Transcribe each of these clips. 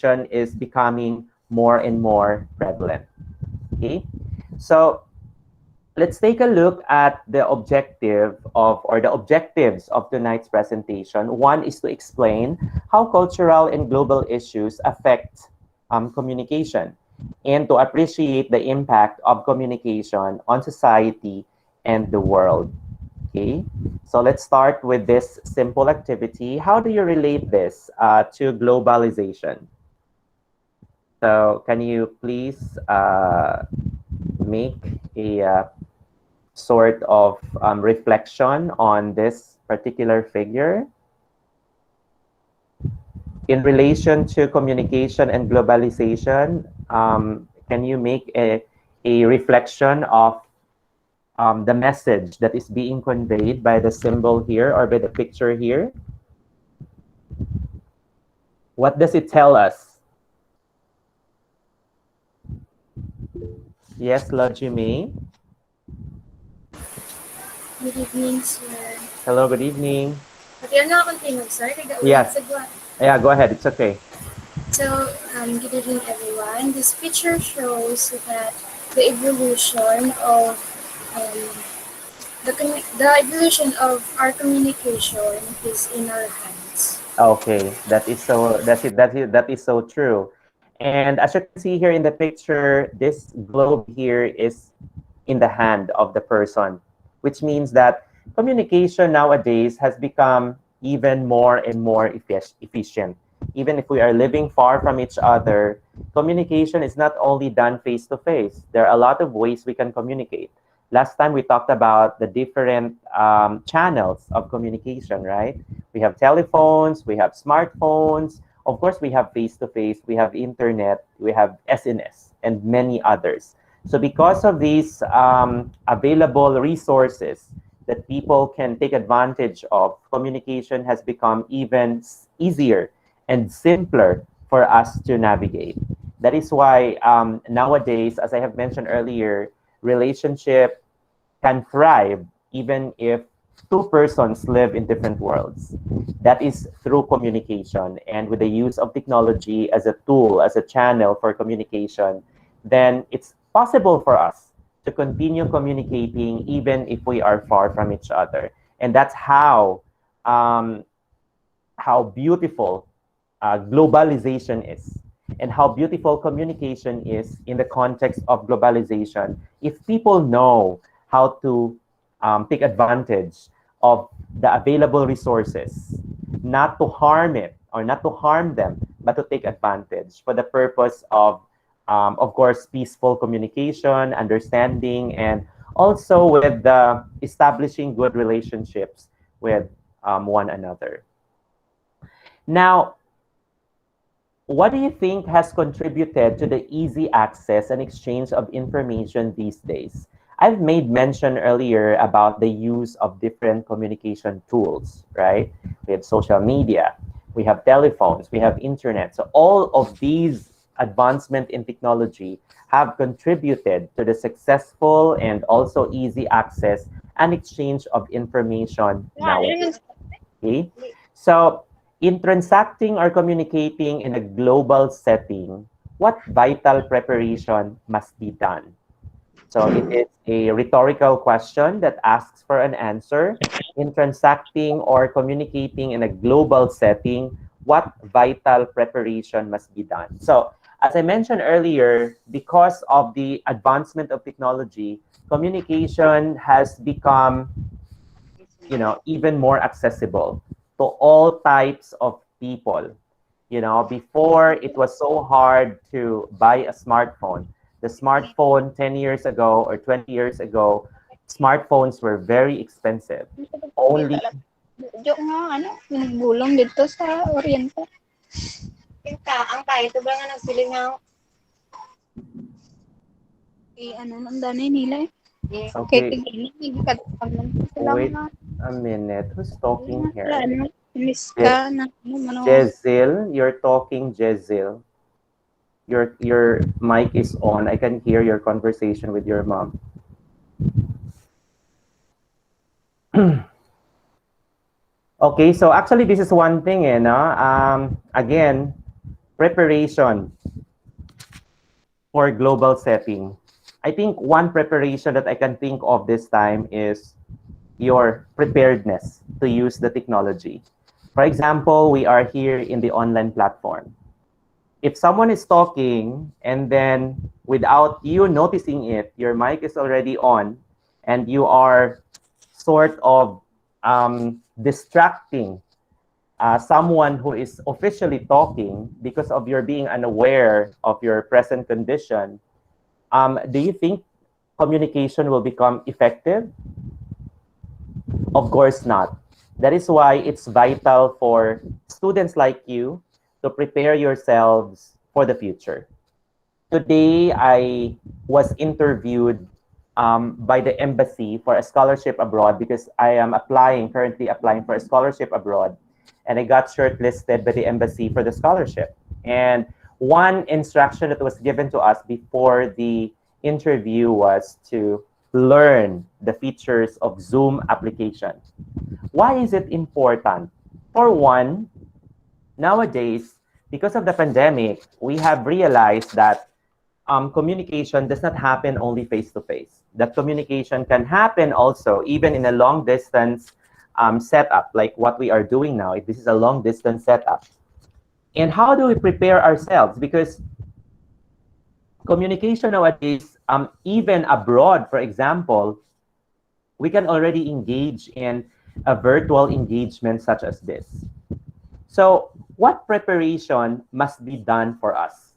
communication is becoming more and more prevalent. Okay, so let's take a look at the objective of, or the objectives of tonight's presentation. One is to explain how cultural and global issues affect communication, and to appreciate the impact of communication on society and the world. Okay, so let's start with this simple activity. How do you relate this to globalization? So can you please make a sort of reflection on this particular figure in relation to communication and globalization? Can you make a reflection of the message that is being conveyed by the symbol here or by the picture here? What does it tell us? Yes, Lajimi. Good evening, sir. Hello, good evening. Pati nga continue, sir. Nag-ulit Yes. sa gwa. Yeah, go ahead. It's okay. So, good evening, everyone. This picture shows that the evolution of um, the evolution of our communication is in our hands. Okay, that is so that is so true. And as you can see here in the picture, this globe here is in the hand of the person, which means that communication nowadays has become even more and more efficient. Even if we are living far from each other, communication is not only done face to face. There are a lot of ways we can communicate. Last time we talked about the different channels of communication, right? We have telephones, we have smartphones, of course, we have face to face, we have internet, we have SNS, and many others. So because of these available resources that people can take advantage of, communication has become even easier and simpler for us to navigate. That is why nowadays, as I have mentioned earlier, relationship can thrive even if two persons live in different worlds. That is through communication, and with the use of technology as a tool, as a channel for communication, then it's possible for us to continue communicating even if we are far from each other. And that's how beautiful globalization is, and how beautiful communication is in the context of globalization. If people know how to take advantage of the available resources, not to harm it or not to harm them, but to take advantage for the purpose of course, peaceful communication, understanding, and also with establishing good relationships with one another. Now, what do you think has contributed to the easy access and exchange of information these days? I've made mention earlier about the use of different communication tools, right? We have social media, we have telephones, we have internet. So all of these advancement in technology have contributed to the successful and also easy access and exchange of information nowadays. Okay? So in transacting or communicating in a global setting, what vital preparation must be done? So it is a rhetorical question that asks for an answer. In transacting or communicating in a global setting, what vital preparation must be done? So as I mentioned earlier, because of the advancement of technology, communication has become, even more accessible to all types of people. Before it was so hard to buy a smartphone. The smartphone 10 years ago or 20 years ago, smartphones were very expensive. Only Jo nga, ano, nagbulong dito sa Oriente. Ang kahit ba nga nagsiling nga ano nang danay nila eh. okay. Kaya tigilin, nagkatapag lang sila Wait mga a minute. Who's talking here? ano, miska na ano. Jezil, you're talking, Jezil. Your mic is on. I can hear your conversation with your mom. Okay, so actually this is one thing, no? Again, Preparation for global setting. I think one preparation that I can think of this time is your preparedness to use the technology. For example, we are here in the online platform. If someone is talking and then without you noticing it, your mic is already on and you are sort of distracting someone who is officially talking because of your being unaware of your present condition, do you think communication will become effective? Of course not. That is why it's vital for students like you to prepare yourselves for the future. Today, I was interviewed by the embassy for a scholarship abroad because I am currently applying for a scholarship abroad. And I got shortlisted by the embassy for the scholarship. And one instruction that was given to us before the interview was to learn the features of Zoom application. Why is it important? For one, nowadays, because of the pandemic, we have realized that communication does not happen only face to face. That communication can happen also even in a long distance setup, like what we are doing now. If this is a long distance setup. And how do we prepare ourselves? Because communication nowadays, even abroad, for example, we can already engage in a virtual engagement such as this. So, what preparation must be done for us?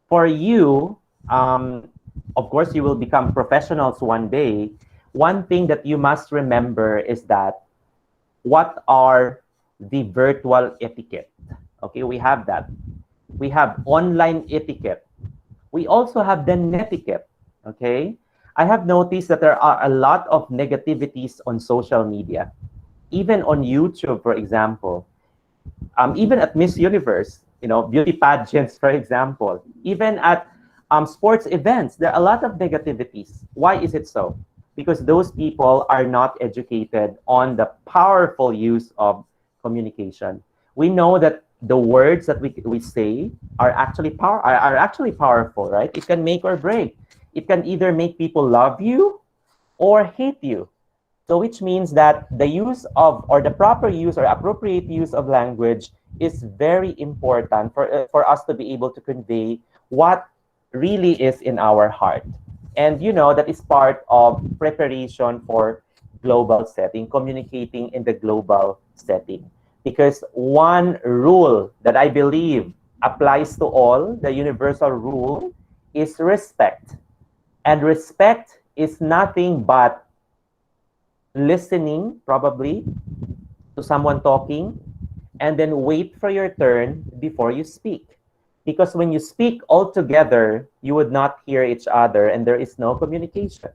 For you, of course, you will become professionals one day. One thing that you must remember is that what are the virtual etiquette? Okay, we have that. We have online etiquette. We also have the netiquette. Okay, I have noticed that there are a lot of negativities on social media, even on YouTube, for example. Even at Miss Universe, beauty pageants, for example, even at sports events, there are a lot of negativities. Why is it so? Because those people are not educated on the powerful use of communication. We know that the words that we say are actually powerful, right? It can make or break. It can either make people love you or hate you. So which means that the use of, or the proper use or appropriate use of language is very important for us to be able to convey what really is in our heart. And that is part of preparation for global setting, communicating in the global setting. Because one rule that I believe applies to all, the universal rule, is respect. And respect is nothing but listening, probably, to someone talking, and then wait for your turn before you speak. Because when you speak all together, you would not hear each other and there is no communication.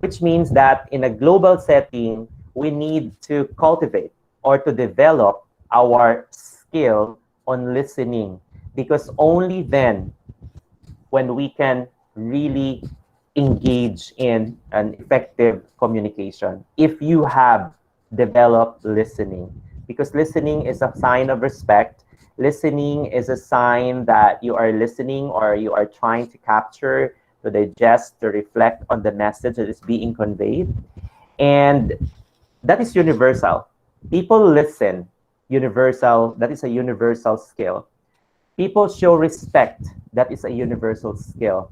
Which means that in a global setting, we need to cultivate or to develop our skill on listening. Because only then, when we can really engage in an effective communication, if you have developed listening. Because listening is a sign of respect. Listening is a sign that you are listening or you are trying to capture, to digest, to reflect on the message that is being conveyed. And that is universal. People listen. Universal, that is a universal skill. People show respect. That is a universal skill.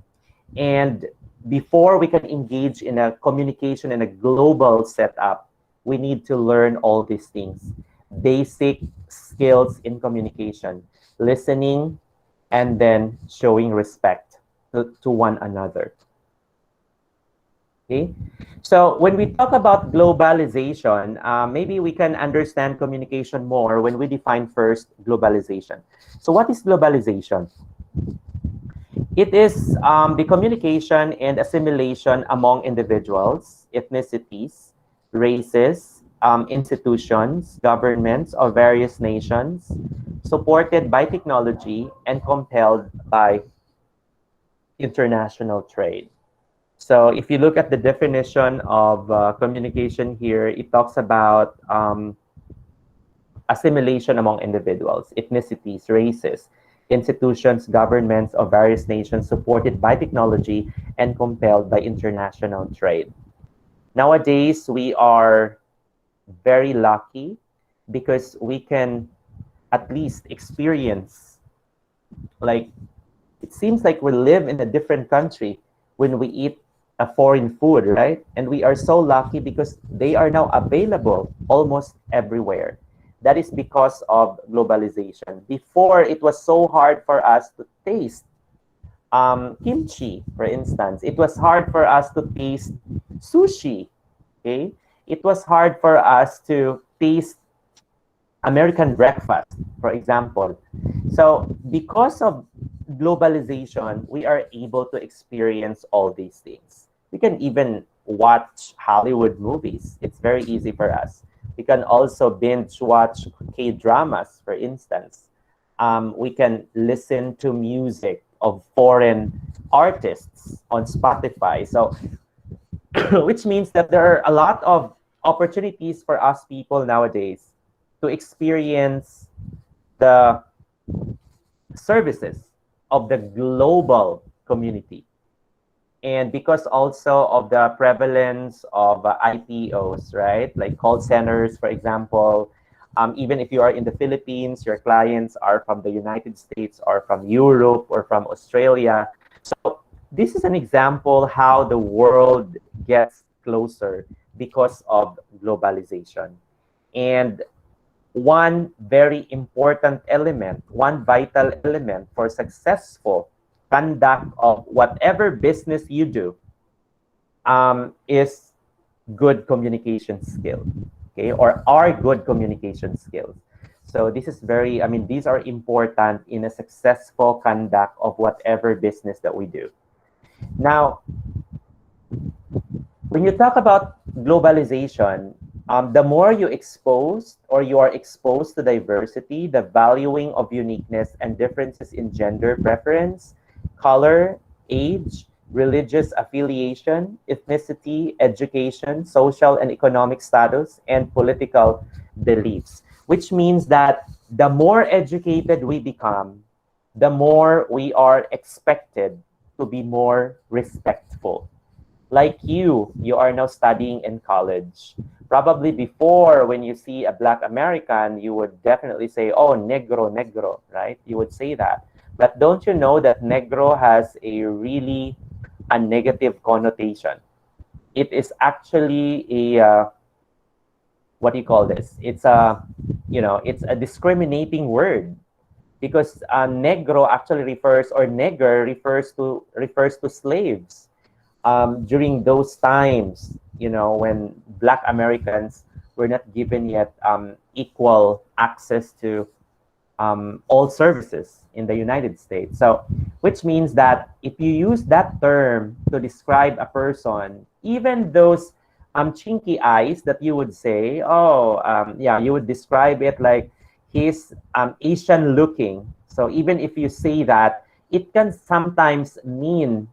And before we can engage in a communication in a global setup, we need to learn all these things. Basic skills in communication, listening, and then showing respect to one another. Okay? So when we talk about globalization, maybe we can understand communication more when we define first globalization. So what is globalization? It is the communication and assimilation among individuals, ethnicities, races, institutions, governments of various nations, supported by technology and compelled by international trade. So if you look at the definition of communication here, it talks about assimilation among individuals, ethnicities, races. institutions, governments of various nations supported by technology and compelled by international trade. Nowadays, we are very lucky because we can at least experience, like, it seems like we live in a different country when we eat a foreign food, right? And we are so lucky because they are now available almost everywhere. That is because of globalization. Before, it was so hard for us to taste kimchi, for instance. It was hard for us to taste sushi. Okay, it was hard for us to taste American breakfast, for example. So, because of globalization, we are able to experience all these things. We can even watch Hollywood movies. It's very easy for us. We can also binge watch K dramas, for instance. We can listen to music of foreign artists on Spotify. So, which means that there are a lot of opportunities for us people nowadays to experience the services of the global community. And because also of the prevalence of IPOs, right? Like call centers, for example, even if you are in the Philippines, your clients are from the United States or from Europe or from Australia. So this is an example how the world gets closer because of globalization. And one very important element, one vital element for successful conduct of whatever business you do is good communication skill, okay, or are good communication skills. So this is very, I mean, these are important in a successful conduct of whatever business that we do. Now, when you talk about globalization, the more you expose or you are exposed to diversity, the valuing of uniqueness and differences in gender preference, color, age, religious affiliation, ethnicity, education, social and economic status, and political beliefs, which means that the more educated we become, the more we are expected to be more respectful. Like you are now studying in college. Probably before, when you see a Black American, you would definitely say, oh, negro, negro, right? You would say that. But don't you know that negro has a negative connotation? It is actually what do you call this? It's a discriminating word because negro actually refers, or negger refers to slaves during those times, when Black Americans were not given yet equal access to all services in the United States. So, which means that if you use that term to describe a person, even those chinky eyes that you would say, oh, yeah, you would describe it like he's Asian looking. So even if you say that, it can sometimes mean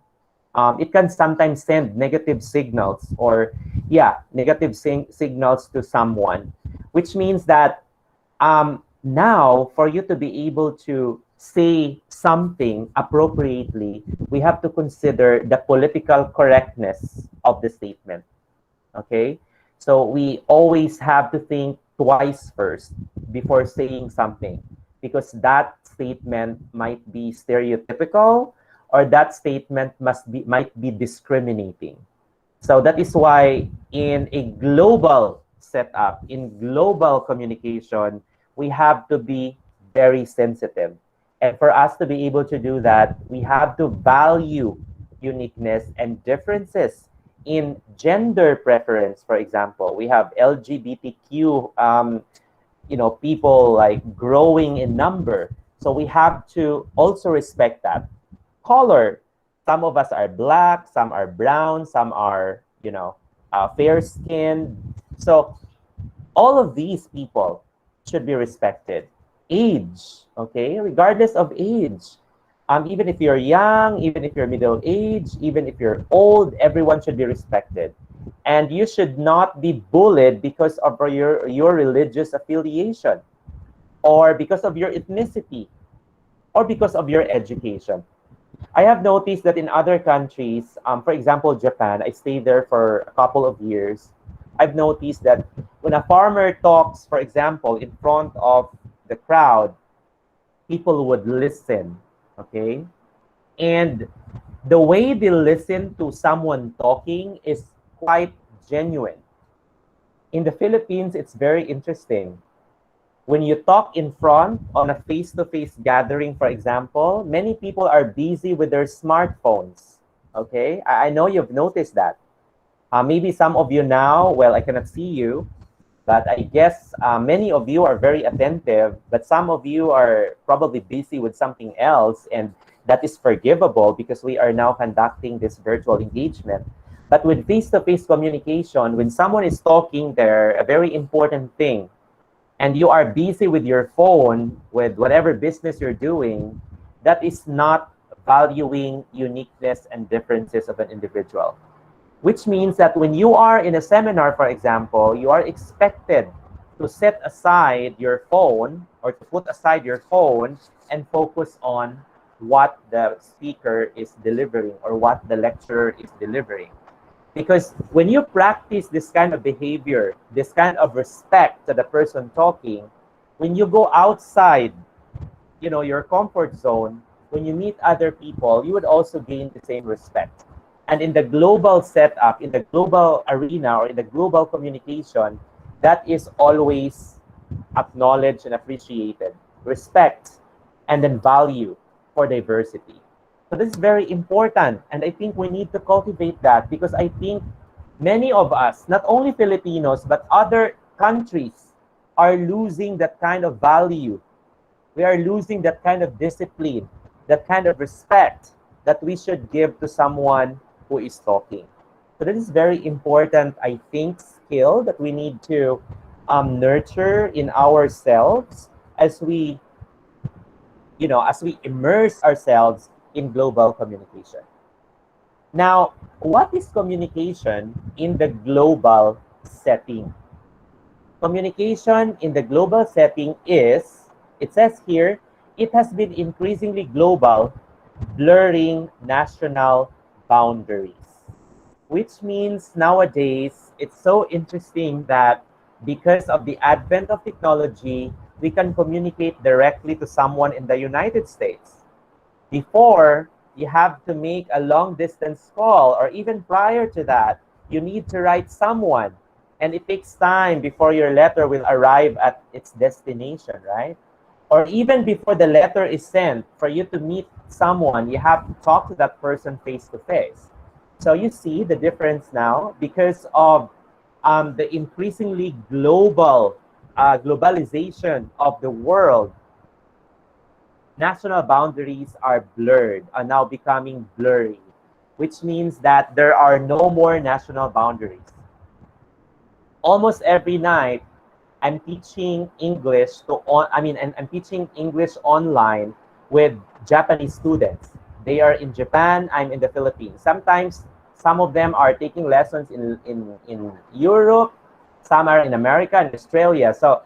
it can sometimes send negative signals, or negative signals to someone, which means that now for you to be able to say something appropriately, we have to consider the political correctness of the statement. Okay, so we always have to think twice first before saying something, because that statement might be stereotypical, or that statement might be discriminating. So that is why in a global setup, in global communication, we have to be very sensitive. And for us to be able to do that, we have to value uniqueness and differences in gender preference. For example, we have LGBTQ, people like growing in number. So we have to also respect that. Color, some of us are black, some are brown, some are, fair skinned. So all of these people should be respected. Age, okay, regardless of age. Even if you're young, even if you're middle aged, even if you're old, everyone should be respected. And you should not be bullied because of your religious affiliation or because of your ethnicity. or because of your education. I have noticed that in other countries, for example, Japan, I stayed there for a couple of years. I've noticed that when a farmer talks, for example, in front of the crowd, people would listen, okay? And the way they listen to someone talking is quite genuine. In the Philippines, it's very interesting. When you talk in front on a face-to-face gathering, for example, many people are busy with their smartphones. Okay, I know you've noticed that. Maybe some of you now, well, I cannot see you, but I guess many of you are very attentive, but some of you are probably busy with something else, and that is forgivable because we are now conducting this virtual engagement. But with face-to-face communication, when someone is talking there, a very important thing, and you are busy with your phone, with whatever business you're doing, that is not valuing uniqueness and differences of an individual. Which means that when you are in a seminar, for example, you are expected to set aside your phone or to put aside your phone and focus on what the speaker is delivering or what the lecturer is delivering. Because when you practice this kind of behavior, this kind of respect to the person talking, when you go outside, your comfort zone, when you meet other people, you would also gain the same respect. And in the global setup, in the global arena, or in the global communication, that is always acknowledged and appreciated. Respect and then value for diversity. So this is very important. And I think we need to cultivate that because I think many of us, not only Filipinos, but other countries, are losing that kind of value. We are losing that kind of discipline, that kind of respect that we should give to someone who is talking. So this is very important, I think, skill that we need to nurture in ourselves as we, as we immerse ourselves in global communication. Now, what is communication in the global setting? Communication in the global setting is, it says here, it has been increasingly global, blurring national boundaries. Which means nowadays, it's so interesting that because of the advent of technology, we can communicate directly to someone in the United States. Before, you have to make a long distance call, or even prior to that, you need to write someone. And it takes time before your letter will arrive at its destination, right? Or even before the letter is sent, for you to meet someone, you have to talk to that person face to face. So you see the difference now because of the increasingly globalization of the world. National boundaries are blurred, are now becoming blurry, which means that there are no more national boundaries. Almost every night, I'm teaching English I'm teaching English online with Japanese students. They are in Japan, I'm in the Philippines. Sometimes some of them are taking lessons in Europe, some are in America and Australia. So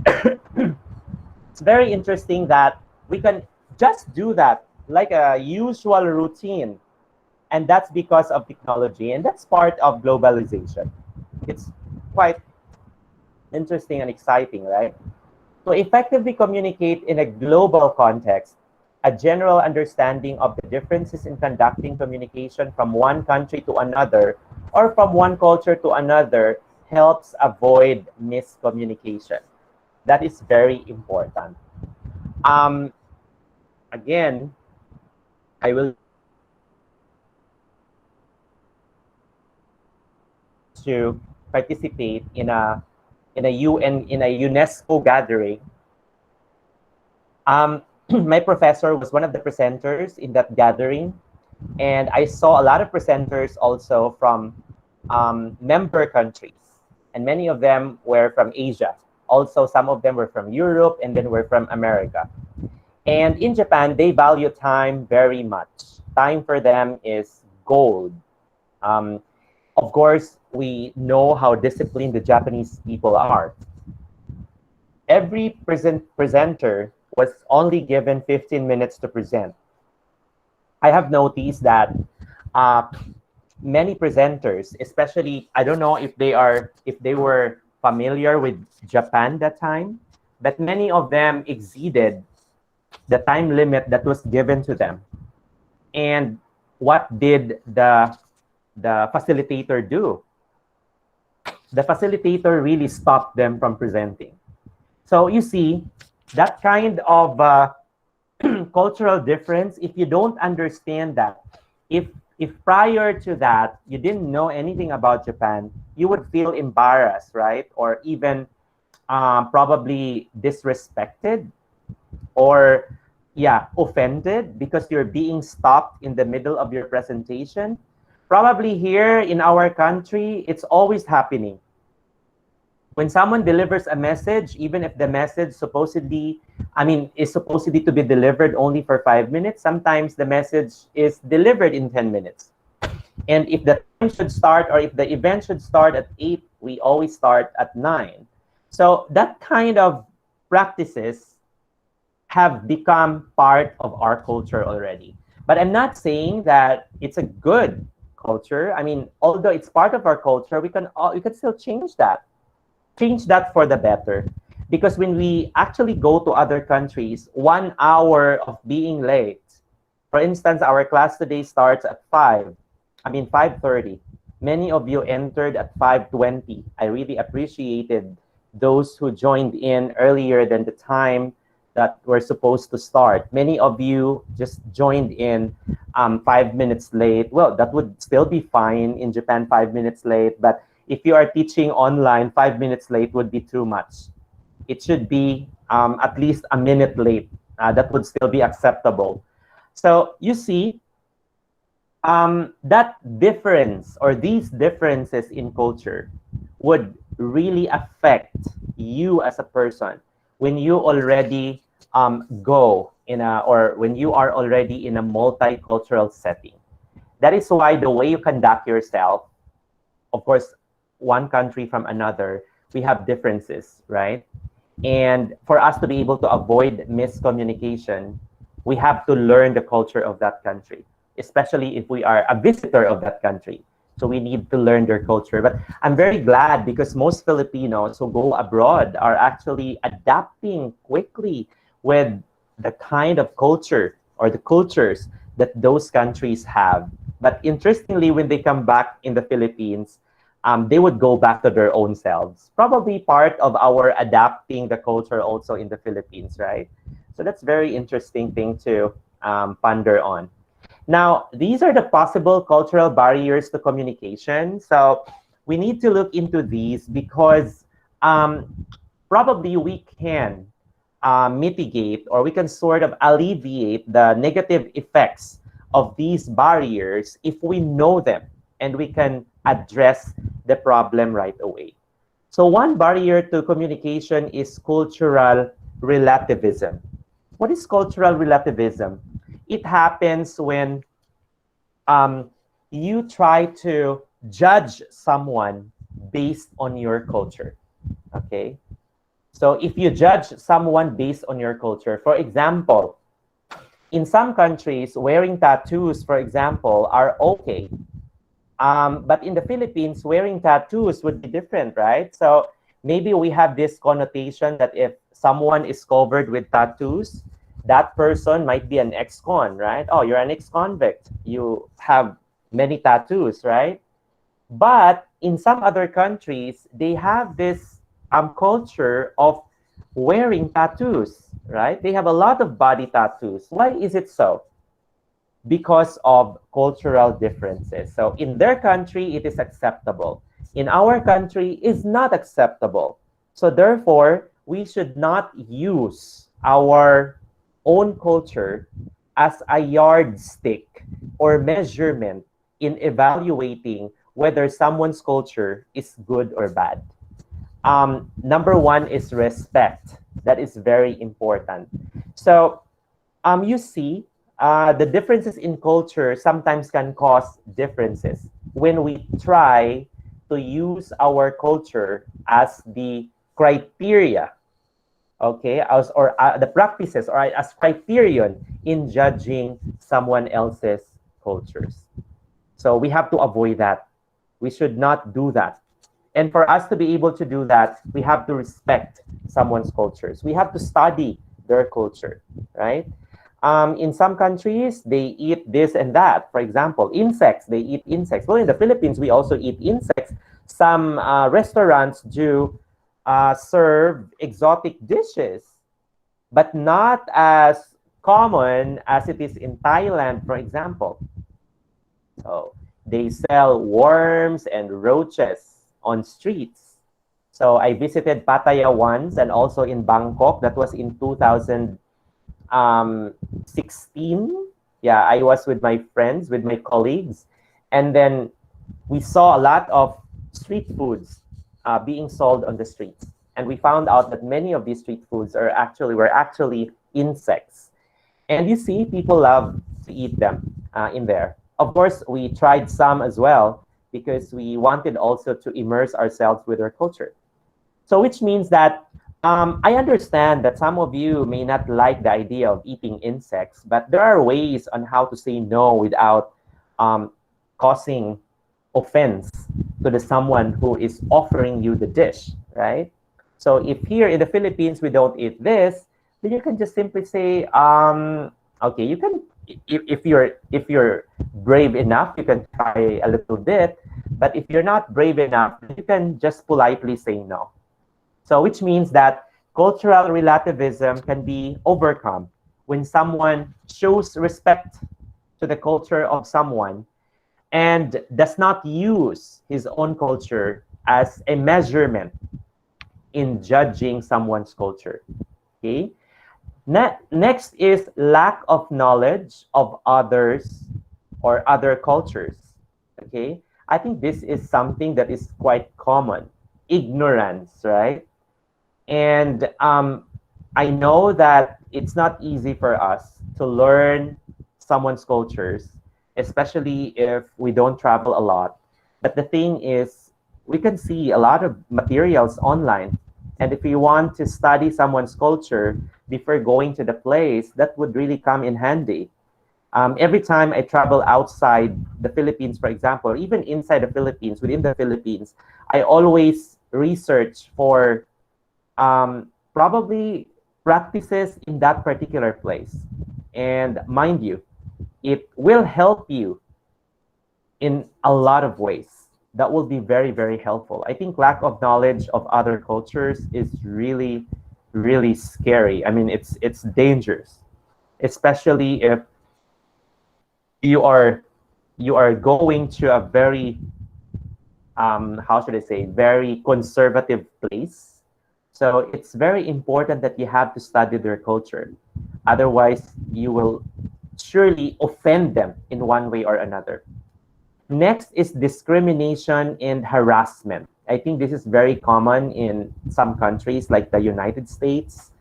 it's very interesting that we can just do that like a usual routine. And that's because of technology, and that's part of globalization. It's quite interesting and exciting, right? To effectively communicate in a global context, a general understanding of the differences in conducting communication from one country to another or from one culture to another helps avoid miscommunication. That is very important. Again, I will to participate in a UNESCO gathering. My professor was one of the presenters in that gathering, and I saw a lot of presenters also from member countries, and many of them were from Asia. Also, some of them were from Europe, and then were from America. And in Japan, they value time very much. Time for them is gold. Um, of course, we know how disciplined the Japanese people are. Every presenter was only given 15 minutes to present. I have noticed that uh, many presenters, especially, I don't know if they were familiar with Japan that time, but many of them exceeded the time limit that was given to them. And what did the facilitator do? The facilitator really stopped them from presenting. So you see, that kind of cultural difference, if you don't understand that, if if prior to that you didn't know anything about Japan, you would feel embarrassed, right? Or even probably disrespected, or yeah, offended because you're being stopped in the middle of your presentation. Probably here in our country, it's always happening. When someone delivers a message, even if the message supposedly, I mean, is supposedly to be delivered only for 5 minutes, sometimes the message is delivered in 10 minutes. And if the time should start, or if the event should start at 8, we always start at 9. So that kind of practices have become part of our culture already. But I'm not saying that it's a good culture. I mean, although it's part of our culture, we can still change that for the better. Because when we actually go to other countries, 1 hour of being late, for instance, our class today starts at 5:30. Many of you entered at 5:20. I really appreciated those who joined in earlier than the time that we're supposed to start. Many of you just joined in 5 minutes late. Well, that would still be fine in Japan, 5 minutes late. But if you are teaching online, 5 minutes late would be too much. It should be at least a minute late. That would still be acceptable. So you see, that difference or these differences in culture would really affect you as a person when you already go in a, or when you are already in a multicultural setting. That is why the way you conduct yourself, of course, one country from another, we have differences, right? And for us to be able to avoid miscommunication, we have to learn the culture of that country, especially if we are a visitor of that country. So we need to learn their culture. But I'm very glad because most Filipinos who go abroad are actually adapting quickly with the kind of culture or the cultures that those countries have. But interestingly, when they come back in the Philippines, they would go back to their own selves. Probably part of our adapting the culture also in the Philippines, right? So that's very interesting thing to ponder on. Now, these are the possible cultural barriers to communication. So we need to look into these because probably we can mitigate, or we can sort of alleviate the negative effects of these barriers if we know them and we can address the problem right away. So one barrier to communication is cultural relativism. What is cultural relativism? It happens when um, you try to judge someone based on your culture. Okay? So if you judge someone based on your culture, for example, in some countries, wearing tattoos, for example, are okay. But in the Philippines, wearing tattoos would be different, right? So maybe we have this connotation that if someone is covered with tattoos, that person might be an ex-con, right? Oh, you're an ex-convict. You have many tattoos, right? But in some other countries, they have this culture of wearing tattoos, right? They have a lot of body tattoos. Why is it so? Because of cultural differences. So in their country, it is acceptable. In our country, is not acceptable. So therefore, we should not use our own culture as a yardstick or measurement in evaluating whether someone's culture is good or bad. Number one is respect. That is very important. So you see, the differences in culture sometimes can cause differences when we try to use our culture as the criteria, okay, or the practices or as criterion in judging someone else's cultures. So we have to avoid that. We should not do that. And for us to be able to do that, we have to respect someone's cultures. We have to study their culture, right? In some countries, they eat this and that. For example, insects, they eat insects. Well, in the Philippines, we also eat insects. Some restaurants do serve exotic dishes, but not as common as it is in Thailand, for example. So they sell worms and roaches on streets. So I visited Pattaya once and also in Bangkok. That was in 2016. Yeah, I was with my friends, with my colleagues. And then we saw a lot of street foods being sold on the streets. And we found out that many of these street foods were actually insects. And you see, people love to eat them in there. Of course, we tried some as well because we wanted also to immerse ourselves with their culture. So, which means that I understand that some of you may not like the idea of eating insects, but there are ways on how to say no without um, causing offense to the someone who is offering you the dish, right? So if here in the Philippines we don't eat this, then you can just simply say, okay, you can if you're brave enough, you can try a little bit. But if you're not brave enough, you can just politely say no. So which means that cultural relativism can be overcome when someone shows respect to the culture of someone and does not use his own culture as a measurement in judging someone's culture. Okay. Next is lack of knowledge of others or other cultures. Okay. I think this is something that is quite common. Ignorance, right? And I know that it's not easy for us to learn someone's cultures, especially if we don't travel a lot. But the thing is, we can see a lot of materials online. And if you want to study someone's culture before going to the place, that would really come in handy. Every time I travel outside the Philippines, for example, or even inside the Philippines, within the Philippines, I always research for probably practices in that particular place. And mind you, it will help you in a lot of ways. That will be very, very helpful. I think lack of knowledge of other cultures is really, really scary. I mean, it's dangerous, especially if you are you are going to a very how should I say, very conservative place. So it's very important that you have to study their culture. Otherwise, you will surely offend them in one way or another. Next is discrimination and harassment. I think this is very common in some countries like the United States,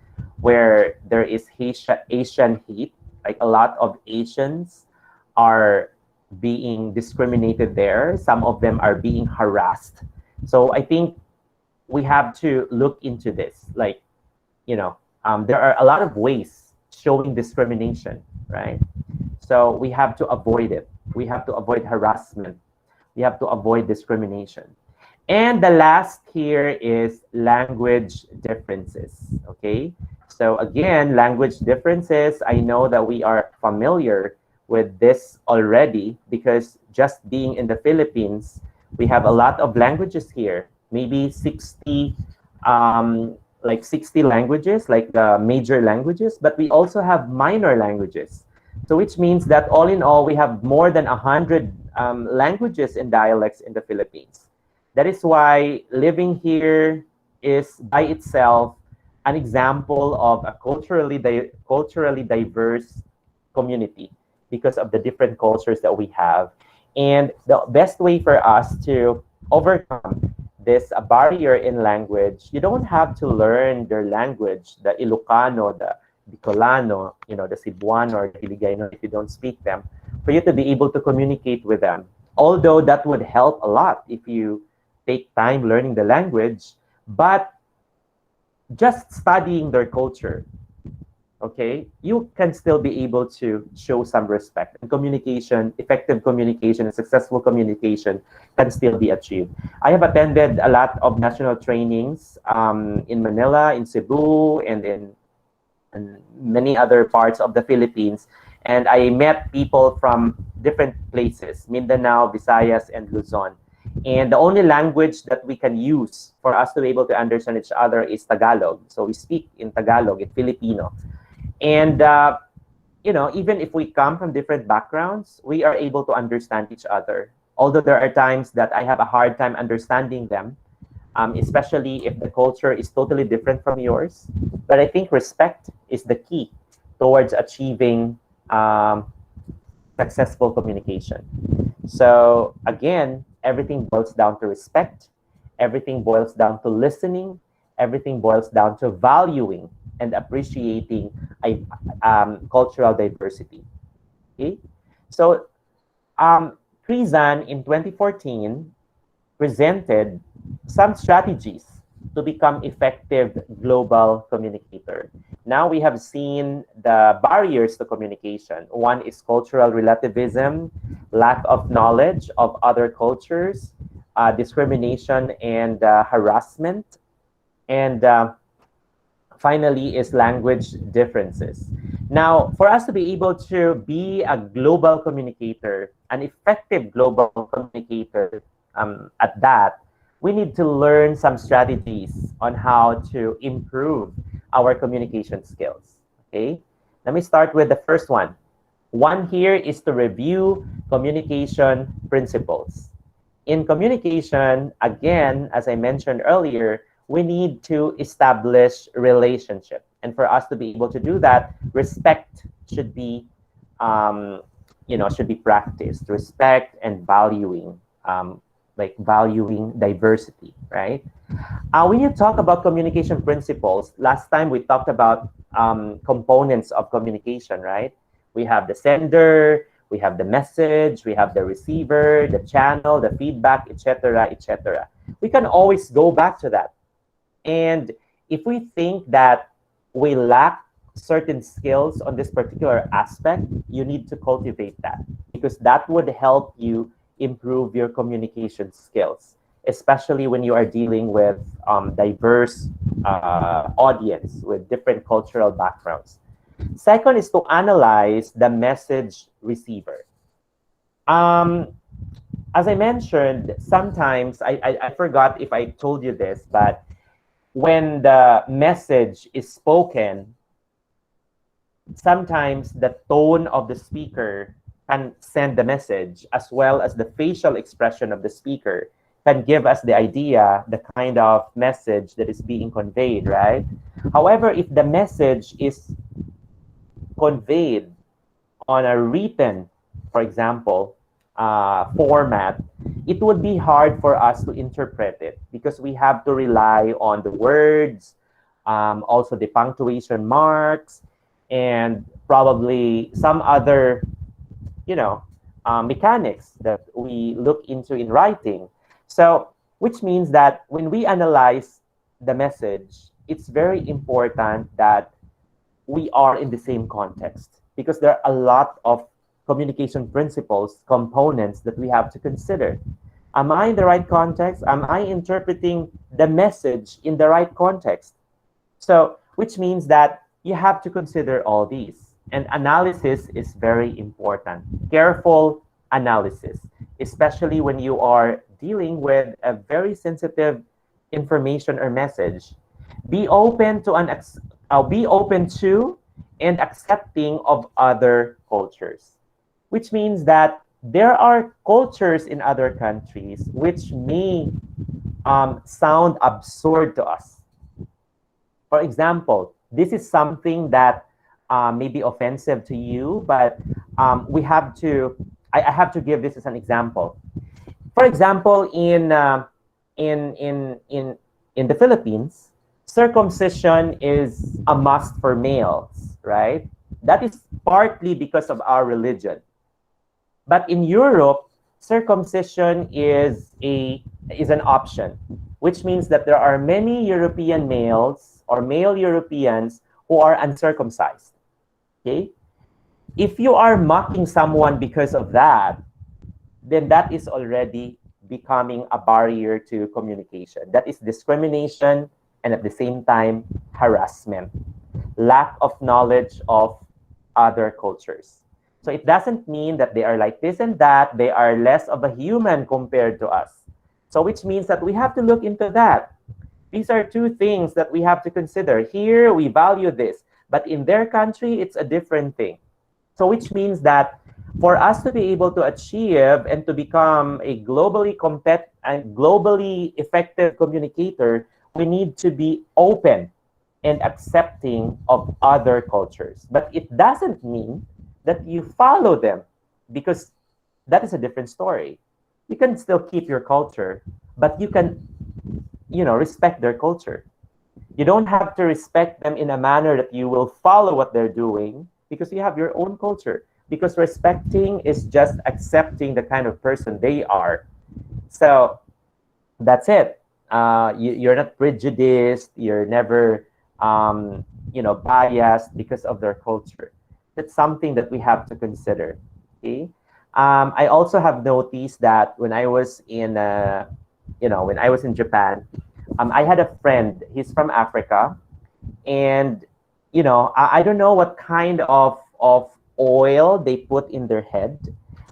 where there is Asian hate. Like a lot of Asians are being discriminated there. Some of them are being harassed. So I think we have to look into this. Like, there are a lot of ways showing discrimination, right? So we have to avoid it. We have to avoid harassment. We have to avoid discrimination. And the last here is language differences, okay? So again, language differences, I know that we are familiar with this already because just being in the Philippines, we have a lot of languages here, maybe 60, like 60 languages, like the major languages, but we also have minor languages. So which means that all in all, we have more than 100 languages and dialects in the Philippines. That is why living here is by itself an example of a culturally diverse community because of the different cultures that we have. And the best way for us to overcome this barrier in language, you don't have to learn their language, the Ilocano, the Bicolano, the Cebuano or the Hiligaynon if you don't speak them, for you to be able to communicate with them. Although that would help a lot if you take time learning the language, but just studying their culture, okay, you can still be able to show some respect. And communication, effective communication, and successful communication can still be achieved. I have attended a lot of national trainings in Manila, in Cebu, and many other parts of the Philippines. And I met people from different places, Mindanao, Visayas, and Luzon. And the only language that we can use for us to be able to understand each other is Tagalog. So we speak in Tagalog, in Filipino. And even if we come from different backgrounds, we are able to understand each other. Although there are times that I have a hard time understanding them, especially if the culture is totally different from yours. But I think respect is the key towards achieving successful communication. So again, everything boils down to respect. Everything boils down to listening. Everything boils down to valuing and appreciating cultural diversity. Okay, so Krizan in 2014 presented some strategies to become effective global communicator. Now we have seen the barriers to communication. One is cultural relativism, lack of knowledge of other cultures, discrimination and harassment, and finally is language differences. Now, for us to be able to be a global communicator, an effective global communicator at that, we need to learn some strategies on how to improve our communication skills. Okay, let me start with the first one. One here is to review communication principles. In communication, again, as I mentioned earlier, we need to establish relationship. And for us to be able to do that, respect should be, should be practiced. Respect and valuing, like valuing diversity, right? When you talk about communication principles, last time we talked about components of communication, right? We have the sender, we have the message, we have the receiver, the channel, the feedback, etc., etc. We can always go back to that. And if we think that we lack certain skills on this particular aspect, you need to cultivate that, because that would help you improve your communication skills, especially when you are dealing with diverse audience with different cultural backgrounds. Second is to analyze the message receiver. As I mentioned, sometimes I forgot if I told you this, but when the message is spoken, sometimes the tone of the speaker can send the message, as well as the facial expression of the speaker can give us the idea, the kind of message that is being conveyed, right? However, if the message is conveyed on a written, for example, format, it would be hard for us to interpret it, because we have to rely on the words, also the punctuation marks, and probably some other, mechanics that we look into in writing. So, which means that when we analyze the message, it's very important that we are in the same context, because there are a lot of communication principles, components that we have to consider. Am I in the right context? Am I interpreting the message in the right context? So, which means that you have to consider all these. And analysis is very important. Careful analysis, especially when you are dealing with a very sensitive information or message. Be open to be open to and accepting of other cultures, which means that there are cultures in other countries which may sound absurd to us. For example, this is something that may be offensive to you, but we have to. I have to give this as an example. For example, in in in in the Philippines, circumcision is a must for males, right? That is partly because of our religion. But in Europe, circumcision is an option, which means that there are many European males or male Europeans who are uncircumcised. Okay? If you are mocking someone because of that, then that is already becoming a barrier to communication. That is discrimination and at the same time harassment, lack of knowledge of other cultures. So it doesn't mean that they are like this and that, they are less of a human compared to us. So which means that we have to look into that. These are two things that we have to consider. Here, we value this, but in their country, it's a different thing. So which means that for us to be able to achieve and to become a globally effective communicator, we need to be open and accepting of other cultures. But it doesn't mean that you follow them, because that is a different story. You can still keep your culture, but you can, respect their culture. You don't have to respect them in a manner that you will follow what they're doing, because you have your own culture. Because respecting is just accepting the kind of person they are. So that's it. You're not prejudiced. You're never, biased because of their culture. That's something that we have to consider. Okay. I also have noticed that when I was in Japan, I had a friend. He's from Africa, and I don't know what kind of oil they put in their head,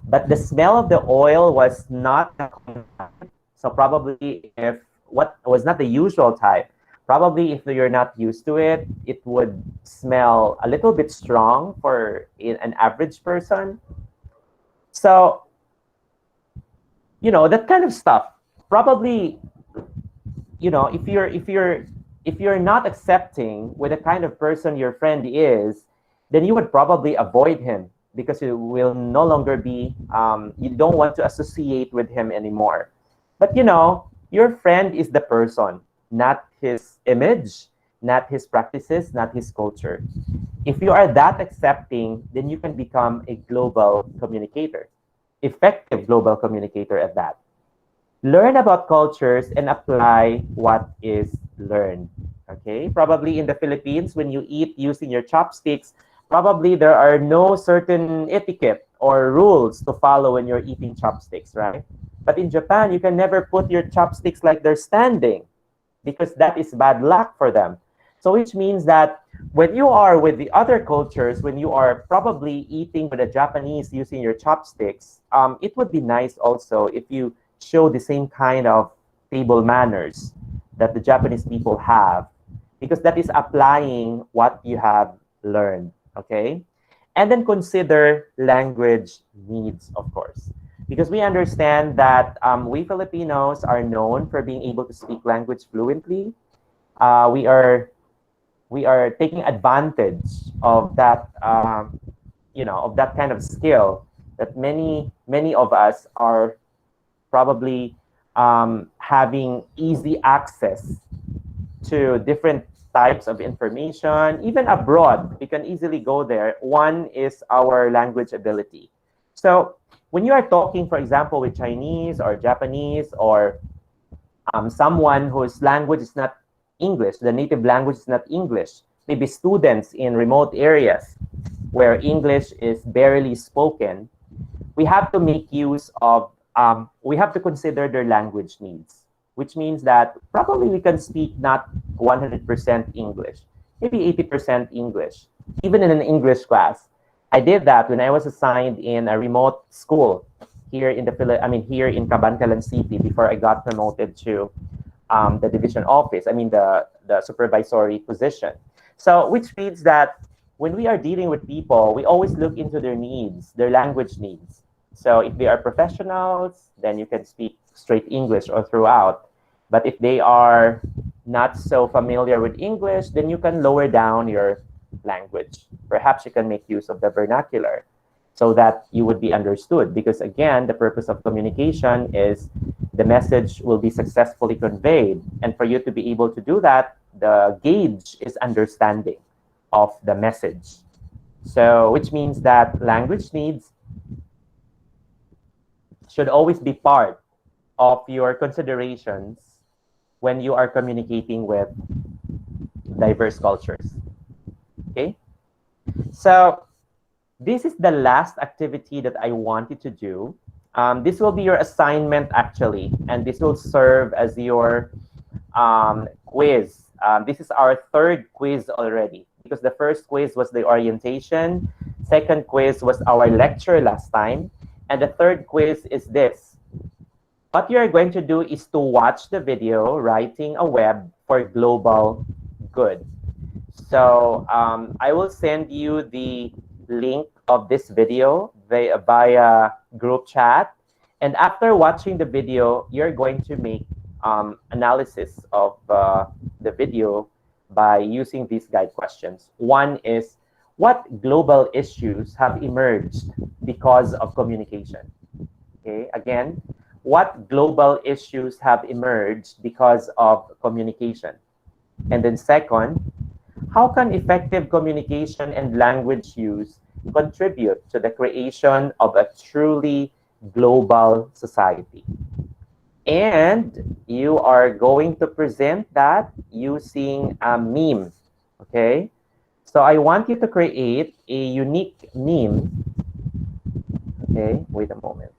but the smell of the oil was not the common type. So probably if what was not the usual type, probably if you're not used to it, it would smell a little bit strong for an average person. So that kind of stuff. Probably if you're not accepting with the kind of person your friend is, then you would probably avoid him, because you will no longer be you don't want to associate with him anymore. But your friend is the person, not his image, not his practices, not his culture. If you are that accepting, then you can become a global communicator, effective global communicator at that. Learn about cultures and apply what is learned. Okay, probably in the Philippines, when you eat using your chopsticks, probably there are no certain etiquette or rules to follow when you're eating chopsticks, right? But in Japan, you can never put your chopsticks like they're standing, because that is bad luck for them. So which means that when you are with the other cultures, when you are probably eating with the Japanese using your chopsticks, it would be nice also if you show the same kind of table manners that the Japanese people have, because that is applying what you have learned, okay? And then consider language needs, of course, because we understand that we Filipinos are known for being able to speak language fluently. We are taking advantage of that, of that kind of skill that many of us are probably having easy access to different types of information, even abroad. We can easily go there. One is our language ability. So when you are talking, for example, with Chinese or Japanese, or someone whose language is not English, the native language is not English, maybe students in remote areas where English is barely spoken, we have to make use of, we have to consider their language needs, which means that probably we can speak not 100% English, maybe 80% English, even in an English class. I did that when I was assigned in a remote school here in here in Cabancalan City, before I got promoted to the division office, the supervisory position. So which means that when we are dealing with people, we always look into their needs, their language needs. So if they are professionals, then you can speak straight English or throughout. But if they are not so familiar with English, then you can lower down your language. Perhaps you can make use of the vernacular so that you would be understood. Because again, the purpose of communication is the message will be successfully conveyed. And for you to be able to do that, the gauge is understanding of the message. So which means that language needs should always be part of your considerations when you are communicating with diverse cultures. Okay? So this is the last activity that I want you to do. This will be your assignment actually, and this will serve as your quiz. This is our third quiz already because the first quiz was the orientation, second quiz was our lecture last time, and the third quiz is this. What you're going to do is to watch the video, Writing a Web for Global Good. So I will send you the link of this video via group chat. And after watching the video, you're going to make analysis of the video by using these guide questions. One is, what global issues have emerged because of communication? Okay, again, what global issues have emerged because of communication? And then second, how can effective communication and language use contribute to the creation of a truly global society? And you are going to present that using a meme, okay? So I want you to create a unique meme, okay? Wait a moment.